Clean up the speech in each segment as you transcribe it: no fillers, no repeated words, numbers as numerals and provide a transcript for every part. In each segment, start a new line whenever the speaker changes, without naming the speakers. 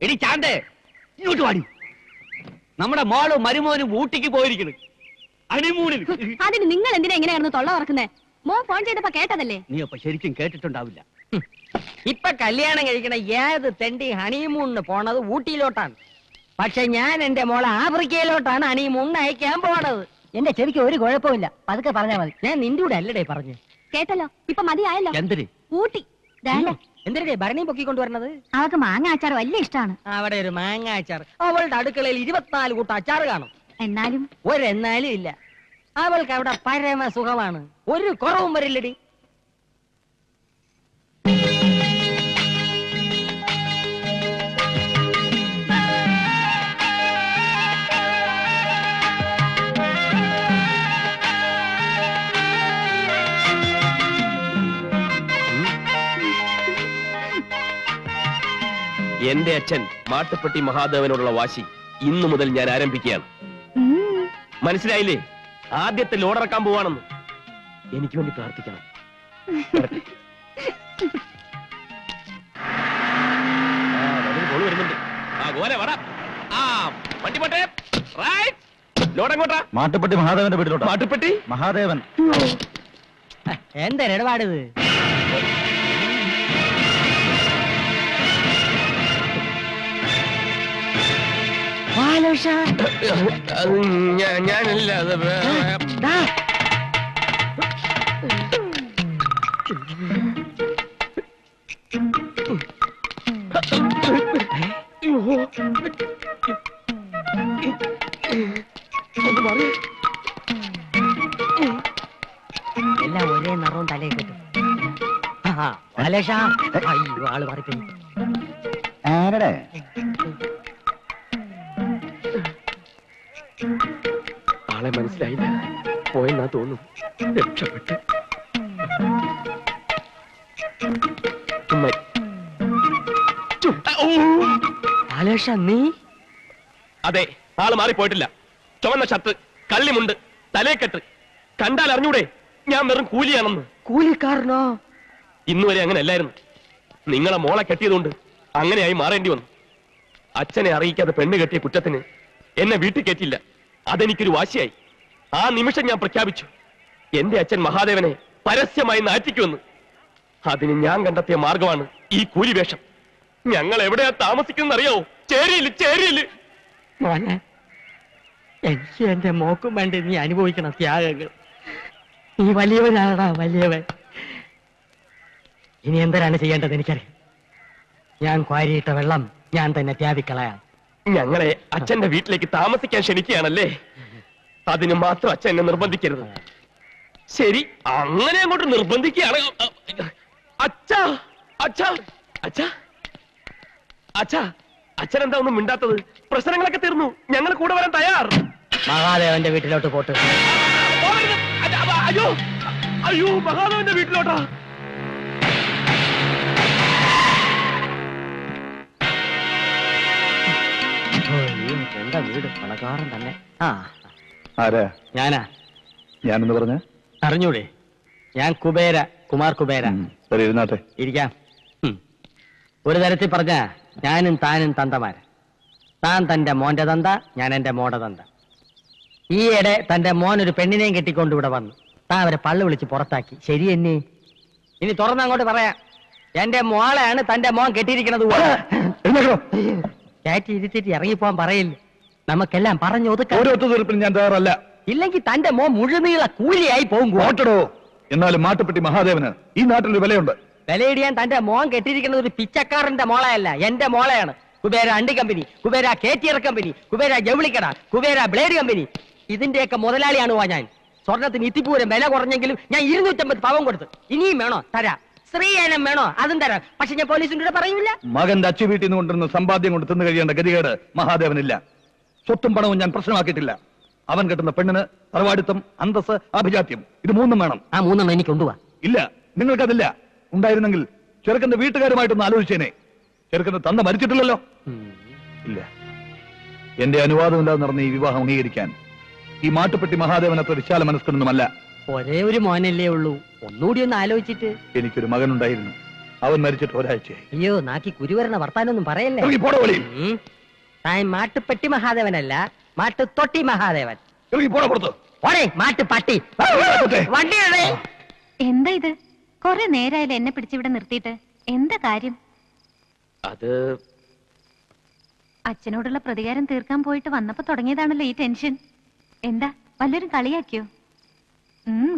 എടി ചാണ്ടേ, ഇങ്ങോട്ട് വാടി. നമ്മുടെ മോളും മരുമോനും ഊട്ടിക്ക് പോയിരിക്കുന്നു ഹണിമൂണിന്.
അതിന് നിങ്ങൾ എന്തിനാ എങ്ങനെയായിരുന്നു തൊള്ള ഉറക്കുന്നേ? മോൻ ഫോൺ ചെയ്തപ്പോ കേട്ടതല്ലേ?
നീ അപ്പൊ ശരിക്കും കേട്ടിട്ടുണ്ടാവില്ല.
ഇപ്പൊ കല്യാണം കഴിക്കണ ഏത് തെണ്ടി ഹണിമൂണിന് പോണത് ഊട്ടിയിലോട്ടാണ്. പക്ഷെ ഞാൻ എന്റെ മോളെ ആഫ്രിക്കയിലോട്ടാണ് ഹണിമൂണിന് അയക്കാൻ പോണത്.
എന്റെ ചെവിക്ക് ഒരു കുഴപ്പമില്ല, പതുക്കെ പറഞ്ഞാൽ മതി.
ഞാൻ നിന്റെ കൂടെ അല്ലടേ പറഞ്ഞു.
കേട്ടല്ലോ, ഇപ്പൊ മതിയായല്ലോ.
എന്തിന്?
ഊട്ടി
എന്തിനേ ഭരണി പൊക്കിക്കൊണ്ടുവരണത്?
അവർക്ക് മാങ്ങ അച്ചാർ വലിയ ഇഷ്ടമാണ്.
അവിടെ ഒരു മാങ്ങ അച്ചാർ. അവളുടെ അടുക്കളയിൽ 24 കൂട്ടം അച്ചാർ കാണും.
എന്നാലും
ഒരെന്നാലും ഇല്ല. അവൾക്ക് അവിടെ പരമ സുഖമാണ്, ഒരു കുറവും വരില്ലടി.
എന്റെ അച്ഛൻ മാട്ടുപ്പെട്ടി മഹാദേവനോടുള്ള വാശി ഇന്നു മുതൽ ഞാൻ ആരംഭിക്കുകയാണ്. മനസ്സിലായില്ലേ? ആദ്യത്തെ ലോഡിറക്കാൻ പോവാണെന്ന്. എനിക്ക് വേണ്ടി പ്രാർത്ഥിക്കണം. വരുന്നുണ്ട്.
മാട്ടുപ്പെട്ടി മഹാദേവന്റെ വീട്ടിലോട്ട്.
മാട്ടുപ്പെട്ടി
മഹാദേവൻ
എന്താ ഇടപാടിത്?
ഞാനല്ല.
എല്ലാം ഒരേ നിറവും തലയിൽ കിട്ടും. അയ്യോ, ആള് മാറിപ്പോയി.
ആരുടെ?
ആളെ മനസ്സിലായില്ല. പോയെന്നാ തോന്നും. രക്ഷപ്പെട്ട്
നീ?
അതെ, ആള് മാറിപ്പോയിട്ടില്ല. ചുവന്ന ഷർട്ട്, കള്ളിമുണ്ട്, തലേക്കെട്ട്. കണ്ടാൽ അറിഞ്ഞൂടെ ഞാൻ വെറും കൂലിയാണെന്ന്.
കൂലിക്കാരനോ?
ഇന്നുവരെ അങ്ങനെ അല്ലായിരുന്നു. നിങ്ങളെ മോളെ കെട്ടിയതുകൊണ്ട് അങ്ങനെയായി മാറേണ്ടി വന്നു. അച്ഛനെ അറിയിക്കാതെ പെണ്ണ് കെട്ടിയ കുറ്റത്തിന് എന്നെ വീട്ടിൽ കയറ്റില്ല. അതെനിക്കൊരു വാശിയായി. ആ നിമിഷം ഞാൻ പ്രഖ്യാപിച്ചു, എന്റെ അച്ഛൻ മഹാദേവനെ പരസ്യമായി നാറ്റിക്കുമെന്ന്. അതിന് ഞാൻ കണ്ടെത്തിയ മാർഗമാണ് ഈ കൂലിവേഷം. ഞങ്ങൾ എവിടെയാ താമസിക്കുന്നത് അറിയാവോ? ചേരിയില്, ചേരിയില്.
മോനെ, എനിക്ക് എന്റെ മോക്കും വേണ്ടി നീ അനുഭവിക്കണം ത്യാഗങ്ങൾ. നീ വലിയവനാടാ, വലിയവൻ. ഇനി എന്തിനാണ് ചെയ്യേണ്ടത് എനിക്കറിയാം. ഞാൻ ക്വാരിയിട്ട വെള്ളം ഞാൻ തന്നെ ത്യാഗിക്കളയാം.
ഞങ്ങളെ അച്ഛന്റെ വീട്ടിലേക്ക് താമസിക്കാൻ ക്ഷണിക്കുകയാണല്ലേ? അതിന് മാത്രം അച്ഛൻ എന്നെ നിർബന്ധിക്കരുത്. ശരി, അങ്ങനെ അങ്ങോട്ട് നിർബന്ധിക്കുകയാണ്. അച്ഛാ, അച്ഛാ, അച്ഛാ, അച്ഛാ, അച്ഛൻ എന്താ ഒന്നും മിണ്ടാത്തത്? പ്രശ്നങ്ങളൊക്കെ തീർന്നു, ഞങ്ങൾ കൂടെ വരാൻ തയ്യാർ.
മഹാദേവന്റെ വീട്ടിലോട്ട് പോട്ട്.
അയ്യോ, അയ്യോ, മഹാദേവന്റെ വീട്ടിലോട്ടാ?
എന്താ വീട് പണക്കാരൻ തന്നെ.
ആരാ?
ഞാനാ.
ഞാനെന്ന് പറഞ്ഞ
അറിഞ്ഞൂടെ? ഞാൻ കുബേര, കുമാർ കുബേര.
ഇരുന്നാട്ടെ.
ഇരിക്കാം. ഒരു തരത്തിൽ പറഞ്ഞ ഞാനും താനും തന്തമാര. താൻ തന്റെ മോന്റെ തന്ത, ഞാൻ എന്റെ മോടെ തന്ത. ഈയിടെ തന്റെ മോൻ ഒരു പെണ്ണിനെയും കെട്ടിക്കൊണ്ട് ഇവിടെ വന്നു. താൻ അവരെ പള്ളു വിളിച്ച് പുറത്താക്കി. ശരി എന്നെ? ഇനി തുറന്നങ്ങോട്ട് പറയാം, എന്റെ മോളെയാണ് തന്റെ മോൻ കെട്ടിയിരിക്കണത്. കയറ്റി ഇരുത്തിട്ട് ഇറങ്ങിപ്പോവാൻ പറയില്ല. നമുക്കെല്ലാം പറഞ്ഞു ഒതുക്കാം.
ഞാൻ തയ്യാറല്ല.
ഇല്ലെങ്കിൽ തന്റെ മോൻ മുഴുനീള കൂലിയായി പോകും.
ഓട്ടടോ. എന്നാലും മാട്ടുപ്പെട്ടി മഹാദേവന് ഈ നാട്ടിലൊരു വിലയുണ്ട്.
വിലയിടിയാൻ തന്റെ മോൻ കെട്ടിയിരിക്കുന്നത് ഒരു പിച്ചക്കാരന്റെ മോളയല്ല, എന്റെ മോളയാണ്. കുബേര അണ്ടി കമ്പനി, കുബേര കേറ്റിയർ കമ്പനി, കുബേര ജൗളിക്കട, കുബേര ബ്ലേഡ് കമ്പനി, ഇതിന്റെയൊക്കെ മുതലാളിയാണ് ഞാൻ. സ്വർണത്തിന് ഇത്തിപ്പൂരം വില കുറഞ്ഞെങ്കിലും ഞാൻ 250 പവൻ കൊടുത്തു. ഇനിയും വേണോ തരാം. സ്ത്രീയനം വേണോ അതും തരാം. പക്ഷെ ഞാൻ പോലീസിന്റെ പറയൂല.
മകന്റെ അച്ചു വീട്ടിൽ നിന്ന് കൊണ്ടിരുന്ന സമ്പാദ്യം കൊണ്ട് തിന്നു കഴിയേണ്ട ഗതികേട് മഹാദേവനില്ല. സ്വത്തും പണവും ഞാൻ പ്രശ്നമാക്കിയിട്ടില്ല. അവൻ കെട്ടുന്ന പെണ്ണിന് തറവാടിത്തം, അന്തസ്, അഭിജാത്യം, ഇത് മൂന്നും വേണം.
ആ മൂന്നെണ്ണം എനിക്ക് കൊണ്ടുപോവാ.
ഇല്ല, നിങ്ങൾക്കതില്ല. ഉണ്ടായിരുന്നെങ്കിൽ ചെറുക്കന്റെ വീട്ടുകാരുമായിട്ടൊന്ന് ആലോചിച്ചേനെ. ചെറുക്കന്റെ തന്ത മരിച്ചിട്ടില്ലല്ലോ. ഇല്ല, എന്റെ അനുവാദമില്ലാതെ നടന്ന ഈ വിവാഹം അംഗീകരിക്കാൻ ഈ മാട്ടുപ്പെട്ടി മഹാദേവൻ അത്ര വിശാല മനസ്കനൊന്നുമല്ല.
ഒരേ ഒരു മോനല്ലേ ഉള്ളൂ. ഒന്നുകൂടി ഒന്ന് ആലോചിച്ചിട്ട്.
എനിക്കൊരു മകനുണ്ടായിരുന്നു. അവൻ മരിച്ചിട്ട് ഒരാഴ്ചയായി.
അയ്യോ, നാക്കി കുരുവരണ വർത്താനൊന്നും പറയല്ലേ.
ഇറങ്ങി പോടാ വെളി.
താൻ മാട്ടുപ്പെട്ടി മഹാദേവനല്ല, മാട്ടുതൊട്ടി മഹാദേവൻ.
ഇറങ്ങി പോടാ പുറത്ത്.
ഓടേ മാട്ടുപട്ടി. വണ്ടിയുടെ
എന്താ ഇത്? കൊറേ നേരായാലും എന്നെ പിടിച്ചിവിടെ നിർത്തിയിട്ട് എന്താ കാര്യം?
അത്
അച്ഛനോടുള്ള പ്രതികാരം തീർക്കാൻ പോയിട്ട് വന്നപ്പോ തുടങ്ങിയതാണല്ലോ ഈ ടെൻഷൻ. എന്താ വല്ലൊരു കളിയാക്കിയോ?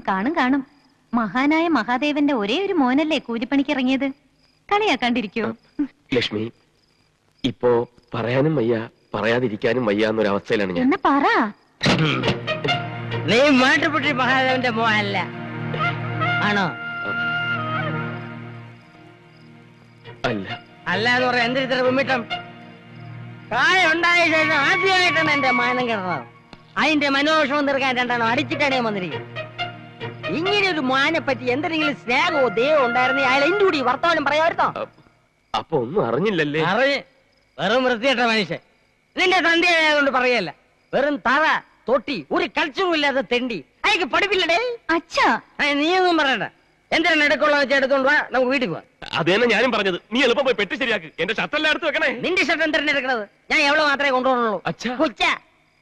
കാണും. മഹാനായ മഹാദേവന്റെ ഒരേ ഒരു മോനല്ലേ കൂലിപ്പണിക്ക് ഇറങ്ങിയത്. കളിയാക്കാണ്ടിരിക്കോ?
ലക്ഷ്മി, ഇപ്പോ പറയാനും വയ്യ പറയാതിരിക്കാനും വയ്യ എന്നൊരവസ്ഥയിലാണ് ഞാൻ.
എന്നാ പറ.
നീ മാട്ടുപെട്ടി മഹാദേവന്റെ മോനല്ല ആണോ?
അല്ല.
അല്ല എന്ന് പറയാം. എന്തിത്ര വിമിട്ടം? കായ ഉണ്ടായ ശേഷം ആദ്യമായിട്ടാണ് എന്റെ മാനം കിടന്നത്. അതിന്റെ മനോവിഷമം തീർക്കാൻ രണ്ടെണ്ണം അടിച്ചിട്ടാണ് വന്നിരിക്കുന്നത്. ഇങ്ങനെ ഒരു മാനെ പറ്റി എന്തെങ്കിലും സ്നേഹമോ ദയോ ഉണ്ടായിരുന്നെ അയാൾ എന്റെ കൂടി വർത്തമാനം പറയാമായിരുന്നോ?
അപ്പൊ ഒന്നും അറിഞ്ഞില്ലല്ലേ?
വെറും വൃത്തികെട്ട മനുഷ്യൻ. നിന്റെ തന്തിയായതുകൊണ്ട് പറയല്ല. വെറും തറ തൊട്ടി ഒരു കൾച്ചറും ഇല്ലാതെ തെണ്ടി. അയാൾക്ക് പഠിപ്പില്ലടേ.
അച്ഛാ,
നീയൊന്നും പറയണ്ട. എന്തിനാണ് എടുക്കുള്ള വെച്ച് എടുത്തോണ്ട് വാ, നമുക്ക് വീട്ടിൽ പോവാം.
അതേന്നെ ഞാനും പറഞ്ഞത്. നീ എളുപ്പം പോയി പെട്ടി ശരിയാക്ക്. എന്റെ ഷർട്ടെല്ലാം എടുത്ത് വെക്കണേ.
നിന്റെ ഷർട്ട് എന്തിനാണ് എടുക്കുന്നത്? ഞാൻ എവിടെ മാത്രമേ കൊണ്ടുപോകുന്നുള്ളൂ. കൊച്ച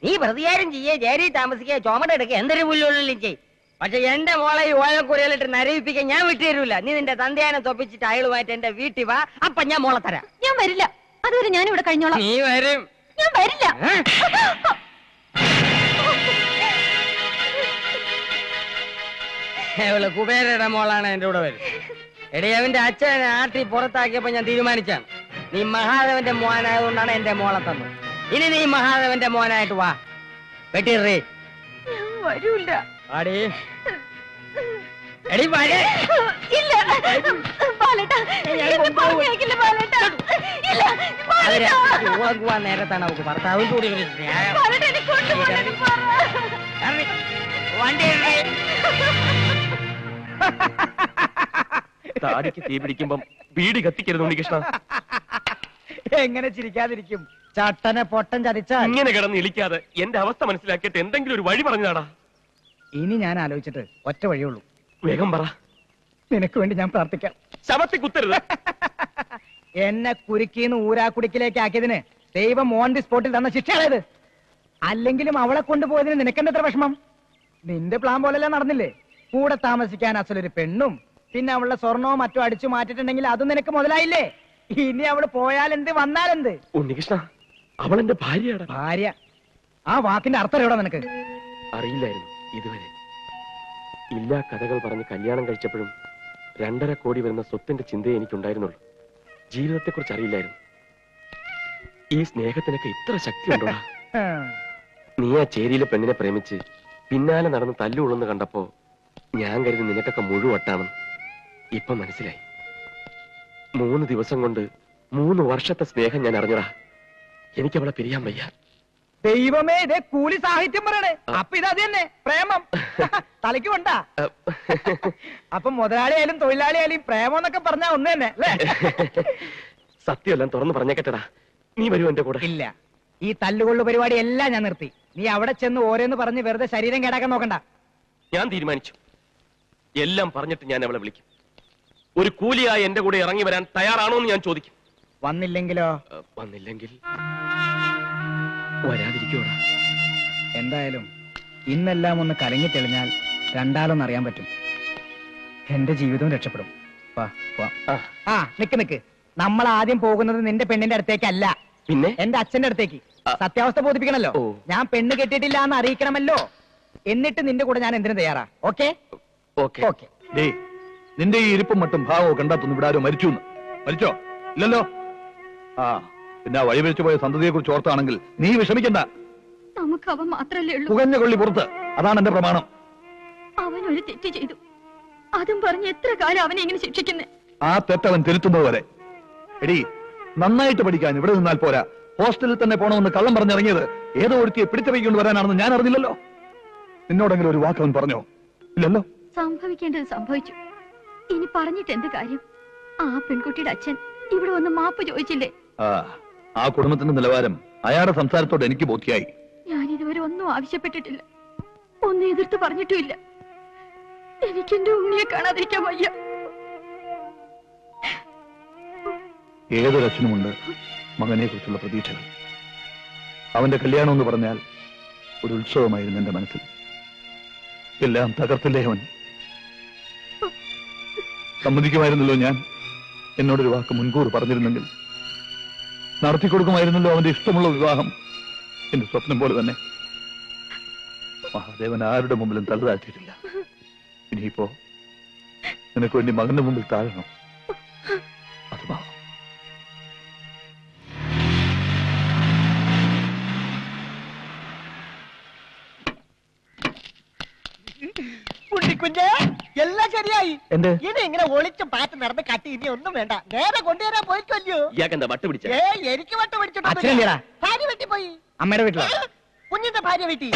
നീ പ്രതികാരം ചെയ്യേ, ജേരി താമസിക്കുക, ചുമടെടുക്കുക, എന്തൊരു പുല്ലുള്ളിലും ചെയ്. പക്ഷെ എന്റെ മോളെ ഈ ഓലക്കുരയിലിട്ട് നരയിപ്പിക്കാൻ ഞാൻ വിട്ടു തരൂല. നീ നിന്റെ തന്തയാനെ തൊപ്പിച്ചിട്ട് അയളുമായിട്ട് എന്റെ വീട്ടിൽ വാ. അപ്പൊ ഞാൻ മോളെ തരാം.
ഞാൻ വരില്ല. അതുവരെ ഞാൻ ഇവിടെ കഴിഞ്ഞോളാം.
നീ വരും.
ഞാൻ വരില്ല.
അവള് കുബേരയുടെ മോളാണ് എന്റെ കൂടെ വരും. എടി, അവന്റെ അച്ഛനെ ആട്ടി പുറത്താക്കിയപ്പോ ഞാൻ തീരുമാനിച്ചാണ് നീ മഹാദേവന്റെ മോനായതുകൊണ്ടാണ് എന്റെ മോളെ തന്നത്. ഇനി നീ മഹാദേവന്റെ മോനായിട്ട് വാ. വെട്ടിറേ.
ഞാൻ വരൂല.
ആടി എടി വരെ.
ഇല്ല ബാലേട്ടാ, പറഞ്ഞേക്കില്ല ബാലേട്ടാ. ഇല്ല ബാലേട്ടാ.
നേരത്താണ് അവക്ക് ഭർത്താവും കൂടി ഒരു സ്നേഹം.
ബാലേട്ടാ, എന്നെ കൊണ്ടുപോകണം.
വണ്ടി
താടിക്ക് തീ പിടിക്കുമ്പം ബീഡി കത്തിക്കരുത് ഉണ്ണികൃഷ്ണ.
എങ്ങനെ ചിരിക്കാതിരിക്കും? ചട്ടനെ പൊട്ടൻ ചതിച്ചാ.
ഇങ്ങനെ കിടന്ന് ഇളിക്കാതെ എന്റെ അവസ്ഥ മനസ്സിലാക്കിയിട്ട് എന്തെങ്കിലും ഒരു വഴി പറഞ്ഞാടാ.
ഇനി ഞാൻ ആലോചിച്ചിട്ട് ഒറ്റ വഴിയുള്ളൂ.
വേഗം പറ.
നിനക്ക് വേണ്ടി ഞാൻ പ്രാർത്ഥിക്കാം.
ശവത്തി കുത്തരുത്.
എന്നെ കുരുക്കിന്ന് ഊരാക്കുടിക്കിലേക്ക് ആക്കിയതിന് ദൈവം ഓൺ ദി സ്പോട്ടിൽ തന്ന ശിക്ഷയാണത്. അല്ലെങ്കിലും അവളെ കൊണ്ടുപോയതിന് നിനക്കെന്തെത്ര വിഷമം? നിന്റെ പ്ലാൻ പോലെല്ലാം നടന്നില്ലേ? കൂടെ താമസിക്കാൻ അസലൊരു പെണ്ണും പിന്നെ അവളുടെ സ്വർണവും മറ്റോ അടിച്ചു മാറ്റിട്ടുണ്ടെങ്കിൽ അതും നിനക്ക് മുതലായില്ലേ? ഇനി അവള് പോയാലെന്ത് വന്നാലെന്ത്?
ഉണ്ണികൃഷ്ണ, അവൾ എന്റെ ഭാര്യയാണ്.
ഭാര്യ? ആ വാക്കിന്റെ അർത്ഥം എവിടെ നിനക്ക്?
അറിയില്ലായിരുന്നു ഇതുവരെ. ഇല്ലാ കഥകൾ പറഞ്ഞ് കല്യാണം കഴിച്ചപ്പോഴും 2.5 കോടി വരുന്ന സ്വത്തിന്റെ ചിന്തയെ എനിക്കുണ്ടായിരുന്നുള്ളൂ. ജീവിതത്തെക്കുറിച്ച് അറിയില്ലായിരുന്നു. ഈ സ്നേഹത്തിനൊക്കെ ഇത്ര ശക്തി ഉണ്ടോടാ? നീ ആ ചേരിയിലെ പെണ്ണിനെ പ്രേമിച്ച് പിന്നാലെ നടന്ന് തല്ലുകൊള്ളുന്ന കണ്ടപ്പോ ഞാൻ കരുതി നിനക്കൊക്കെ മുഴുവട്ടാണെന്ന്. ഇപ്പൊ മനസ്സിലായി. 3 ദിവസം കൊണ്ട് 3 വർഷത്തെ സ്നേഹം ഞാൻ അറിഞ്ഞടാ. എനിക്കവളെ പിരിയാൻ വയ്യ.
ദൈവമേ, ഇതേ കൂലി സാഹിത്യം പറയണേ. അപ്പൊ ഇത് അത് തന്നെ പ്രേമം. തലയ്ക്ക് കൊണ്ടാ. അപ്പൊ മുതലാളിയായാലും തൊഴിലാളിയായാലും പ്രേമം എന്നൊക്കെ പറഞ്ഞാ ഒന്ന് തന്നെ അല്ലേ?
സത്യമെല്ലാം തുറന്നു പറഞ്ഞേക്കട്ടടാ. നീ വരൂ എന്റെ കൂടെ.
ഇല്ല, ഈ തല്ലുകൊള്ളു പരിപാടി എല്ലാം ഞാൻ നിർത്തി. നീ അവിടെ ചെന്ന് ഓരോന്ന് പറഞ്ഞ് വെറുതെ ശരീരം കേടാക്കാൻ നോക്കണ്ട.
ഞാൻ തീരുമാനിച്ചു. എല്ലാം പറഞ്ഞിട്ട് ഞാൻ അവളെ വിളിക്കും. ഒരു കൂലിയായി എന്റെ കൂടെ ഇറങ്ങി വരാൻ തയ്യാറാണോ എന്ന് ഞാൻ ചോദിക്കും.
വന്നില്ലെങ്കിലോ?
വന്നില്ലെങ്കിൽ വരാതിരിക്കോടാ.
എന്തായാലും ഇന്നെല്ലാം ഒന്ന് കലങ്ങി തെളിഞ്ഞാൽ രണ്ടാളൊന്നും അറിയാൻ പറ്റും. എന്റെ ജീവിതവും രക്ഷപ്പെടും. വാ വാ. ആ നിക്ക്. നമ്മൾ ആദ്യം പോകുന്നത് നിന്റെ പെണ്ണിന്റെ അടുത്തേക്കല്ല,
പിന്നെ
എന്റെ അച്ഛന്റെ അടുത്തേക്ക്. സത്യാവസ്ഥ ബോധിപ്പിക്കണല്ലോ. ഞാൻ പെണ്ണ് കെട്ടിയിട്ടില്ല എന്ന് അറിയിക്കണമല്ലോ. എന്നിട്ട് നിന്റെ കൂടെ ഞാൻ എന്തിനു തയ്യാറാ? Okay
okay.
നിന്റെ ഈ ഇരിപ്പും മട്ടും ഭാവവും കണ്ടാത്തൊന്നും ഇവിടെ ആരോ മരിച്ചു. മരിച്ചോ? ഇല്ലല്ലോ. ആ പിന്നെ ആ വഴിവെച്ചു പോയ സന്തതിയെ കുറിച്ച് ഓർത്താണെങ്കിൽ നീ വിഷമിക്കണ്ട.
നമുക്ക് അവൻ മാത്രല്ലേ ഉള്ളൂ.
പുകഞ്ഞ കൊള്ളി പുറത്ത്. അതാണ് എന്റെ പ്രമാണം.
അവൻ ഒരു തെറ്റ് ചെയ്തു, അതും പറഞ്ഞ് എത്ര കാലം അവനെ ഇങ്ങനെ ശിക്ഷിക്കുന്നേ?
ആ തെറ്റവൻ തിരുത്തുന്നത് വരെ. എടി, നന്നായിട്ട് പഠിക്കാൻ ഇവിടെ നിന്നാൽ പോരാ. ഹോസ്റ്റലിൽ തന്നെ പോണമെന്ന് കള്ളം പറഞ്ഞിറങ്ങിയത് ഏതോ ഒരുത്തിയെ പിടിച്ചവയ്ക്കൊണ്ട് വരാനാണെന്ന് ഞാൻ അറിഞ്ഞില്ലല്ലോ. നിന്നോടെങ്കിലും ഒരു വാക്ക് അവൻ പറഞ്ഞോ? ഇല്ലല്ലോ.
സംഭവിക്കേണ്ടത് സംഭവിച്ചു. ഇനി പറഞ്ഞിട്ട് എന്ത് കാര്യം? ആ പെൺകുട്ടിയുടെ അച്ഛൻ ഇവിടെ വന്ന് മാപ്പ് ചോദിച്ചില്ലേ?
ആ കുടുംബത്തിന്റെ നിലവാരം അയാളുടെ സംസാരത്തോടെ എനിക്ക് ബോധ്യായി.
ഞാൻ ഇതുവരെ ഒന്നും ആവശ്യപ്പെട്ടിട്ടില്ല, ഒന്നും എതിർത്ത് പറഞ്ഞിട്ടുമില്ല. എനിക്ക് എന്റെ ഉണ്ണിയെ കാണാതിരിക്കാൻ വയ്യ.
ഏതൊരച്ഛനുമുണ്ട് മകനെ കുറിച്ചുള്ള പ്രതീക്ഷകൾ. അവന്റെ കല്യാണം എന്ന് പറഞ്ഞാൽ ഒരു ഉത്സവമായിരുന്നു എന്റെ മനസ്സിൽ. എല്ലാം തകർത്തില്ലേ അവൻ. സമ്മതിക്കുമായിരുന്നല്ലോ ഞാൻ. എന്നോടൊരു വാക്ക് മുൻകൂർ പറഞ്ഞിരുന്നെങ്കിൽ നടത്തിക്കൊടുക്കുമായിരുന്നല്ലോ അവന്റെ ഇഷ്ടമുള്ള വിവാഹം. എന്റെ സ്വപ്നം പോലെ തന്നെ. മഹാദേവൻ ആരുടെ മുമ്പിലും തല താഴ്ത്തിയിട്ടില്ല. ഇനിയിപ്പോ നിനക്ക് വേണ്ടി മകന്റെ മുമ്പിൽ താഴണം. അത് മാ.
കുഞ്ഞേ എല്ലാം ശരിയായി.
എന്ത്?
ഇനി ഇങ്ങനെ ഒളിച്ചും പാറ്റ് നടന്ന് കട്ടി ഇനി ഒന്നും വേണ്ട. നേരെ കൊണ്ടുവരാൻ പോയിക്കല്ലോ.
ഇയാൾക്ക് എന്താ വട്ട് പിടിച്ച?
എനിക്ക് വട്ടം
അച്ഛനെന്തിനാ?
ഭാര്യ വെട്ടി പോയി.
അമ്മയുടെ വീട്ടിലാ?
കുഞ്ഞിന്റെ ഭാര്യ വെട്ടി.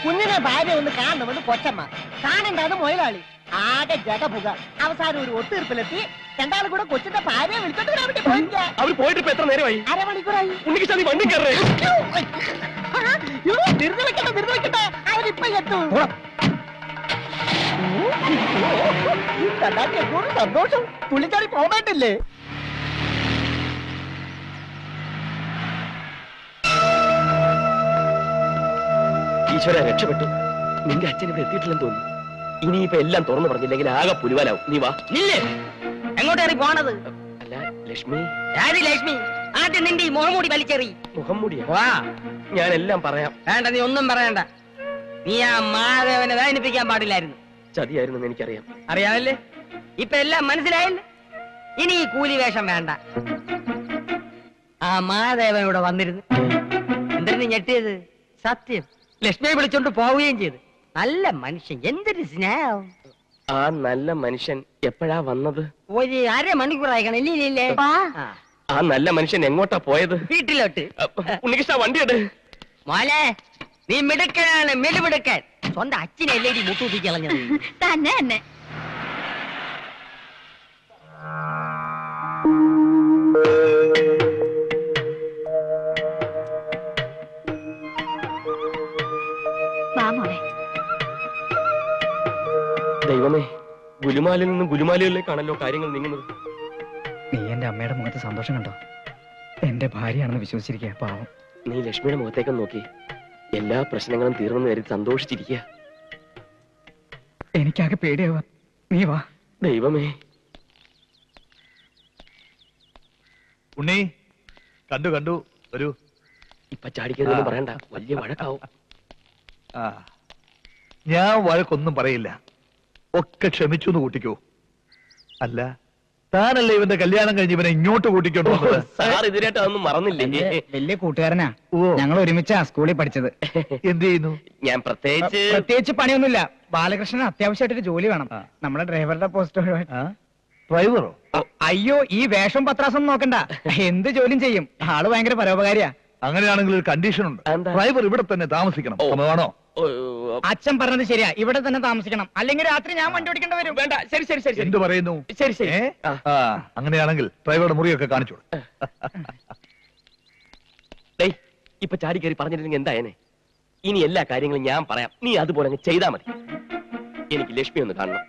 കുഞ്ഞിനെ ഭാര്യ ഒന്ന് കാണണമെന്ന് കൊച്ചമ്മ, കാണണ്ടാന്ന് മൊയലാളി. ആകെ ജഗപുക. അവസാനം ഒരു ഒത്തീർപ്പിലെത്തി രണ്ടാളും കൂടെ കൊച്ചിന്റെ ഭാര്യയെ വിളിച്ചോണ്ട് വരാൻ വേണ്ടി പോയില്ല.
അവർ പോയിട്ട് ഇപ്പൊ എത്ര നേരമായി?
അരമണിക്കൂറായി.
ഉണ്ണികൃഷ്ണ നീ വണ്ടി കയറേ.
നിർവഹിക്കട്ടെ അവരിപ്പൊ എത്തും. സന്തോഷം. പുള്ളിക്കാരി പോകാട്ടില്ലേ?
ഈശ്വര രക്ഷപ്പെട്ടു. നിന്റെ അച്ഛൻ ഇവിടെ എത്തിയിട്ടില്ലെന്ന് തോന്നുന്നു. ഇനിയിപ്പോ എല്ലാം തുറന്നു പറഞ്ഞില്ലെങ്കിൽ ആകെ പുലിവാലാവും. നീ വാ.
നില്ലേ എങ്ങോട്ടാണ് പോണത്?
അല്ല ലക്ഷ്മി.
ആര് ലക്ഷ്മി? ആദ്യം നിന്റെ ഈ മുഖംമൂടി വലിച്ചെറി.
മുഖം മൂടിയാ?
വാ.
ഞാൻ എല്ലാം പറയാം.
വേണ്ട, നീ ഒന്നും പറയണ്ട. നീ ആ മഹാദേവനെ വേദനിപ്പിക്കാൻ പാടില്ലായിരുന്നു.
ചതിയായിരുന്നു എനിക്കറിയാം.
അറിയാമല്ലേ? ഇപ്പൊ എല്ലാം മനസ്സിലായല്ലേ? ഇനി ഈ കൂലി വേഷം വേണ്ട. ആ മഹാദേവൻ ഇവിടെ വന്നിരുന്നു. എന്തിനു ഞെട്ടിയത്? സത്യം. ലക്ഷ്മിയെ വിളിച്ചോണ്ട് പോവുകയും ചെയ്തു. നല്ല മനുഷ്യൻ, എന്തൊരു സ്നേഹം.
ആ നല്ല മനുഷ്യൻ എപ്പോഴാ വന്നത്?
ഒരു അരമണിക്കൂറായി കാണല്ലേ?
ആ നല്ല മനുഷ്യൻ എങ്ങോട്ടാ പോയത്?
വീട്ടിലോട്ട്.
ഉണ്ണികൃഷ്ണ വണ്ടിയുണ്ട്.
മോനെ, നീ മിടുക്കനാണ്, മിടുമിടുക്കൻ. സ്വന്തം അച്ഛനല്ലേ ഈ മുട്ടൂത്തി കളഞ്ഞത്?
തന്നെ തന്നെ. വാ മോളെ.
ദൈവമേ, ഗുലുമാലിൽ നിന്നും ഗുലുമാലികളിലേക്കാണല്ലോ കാര്യങ്ങൾ നീങ്ങുന്നത്.
നീ എന്റെ അമ്മയുടെ മുഖത്ത് സന്തോഷം കണ്ടോ? എന്റെ ഭാര്യയാണെന്ന് വിശ്വസിച്ചിരിക്കുക. പാവം.
നീ ലക്ഷ്മിയുടെ മുഖത്തേക്ക് നോക്കി. എല്ലാ പ്രശ്നങ്ങളും തീർന്നെന്ന് കരുതി സന്തോഷിച്ചിരിക്കുക.
എനിക്കാകെ പേടിയാവാ. നീ വാ.
ദൈവമേ.
ഉണ്ണി, കണ്ടു കണ്ടു. വരൂ.
ഇപ്പൊ ചാടിക്കരുതെന്ന് പറയണ്ട, വലിയ വഴക്കാവും.
ആ, ഞാൻ വഴക്കൊന്നും പറയില്ല. ഒക്കെ ക്ഷമിച്ചു എന്ന് കൂട്ടിക്കോ. അല്ല, താനല്ലേ ഇവന്റെ കല്യാണം കഴിഞ്ഞ് ഇവനെ ഇങ്ങോട്ട് കൂട്ടിക്കൊണ്ടു?
സാർ ഇതിനായിട്ട് അതൊന്നും മറന്നില്ലേ?
വലിയ കൂട്ടുകാരനാ.
ഓ,
ഞങ്ങൾ ഒരുമിച്ചാ സ്കൂളിൽ പഠിച്ചത്.
എന്ത് ചെയ്യുന്നു?
ഞാൻ
പ്രത്യേകിച്ച് പണിയൊന്നുമില്ല. ബാലകൃഷ്ണന് അത്യാവശ്യമായിട്ടൊരു ജോലി വേണം. നമ്മുടെ ഡ്രൈവറുടെ പോസ്റ്റ്.
ഡ്രൈവറോ?
അയ്യോ, ഈ വേഷം പത്രാസം നോക്കണ്ട. എന്ത് ജോലിയും ചെയ്യും. ആള് ഭയങ്കര പരോപകാരിയാ.
അങ്ങനെയാണെങ്കിൽ ഒരു കണ്ടീഷൻ ഉണ്ട്.
എന്താ?
ഡ്രൈവർ ഇവിടെ തന്നെ താമസിക്കണം. സമ്മതമാണോ?
അച്ഛൻ പറഞ്ഞത് ശരിയാ. ഇവിടെ തന്നെ താമസിക്കണം. അല്ലെങ്കിൽ രാത്രി ഞാൻ വണ്ടി ഓടിക്കേണ്ടി വരും.
വേണ്ട. ശരി ശരി ശരി.
എന്ത് പറയുന്നു?
ശരി ശരി.
ആ, അങ്ങനെയാണെങ്കിൽ ഡ്രൈവറുടെ മുറിയൊക്കെ കാണിച്ചോളൂ.
ഇപ്പൊ ചാടി കയറി പറഞ്ഞിരുന്നെങ്കിൽ എന്തായനെ? ഇനി എല്ലാ കാര്യങ്ങളും ഞാൻ പറയാം. നീ അതുപോലെ അങ്ങ് ചെയ്താ മതി. എനിക്ക് ലക്ഷ്മി ഒന്ന് കാണണം.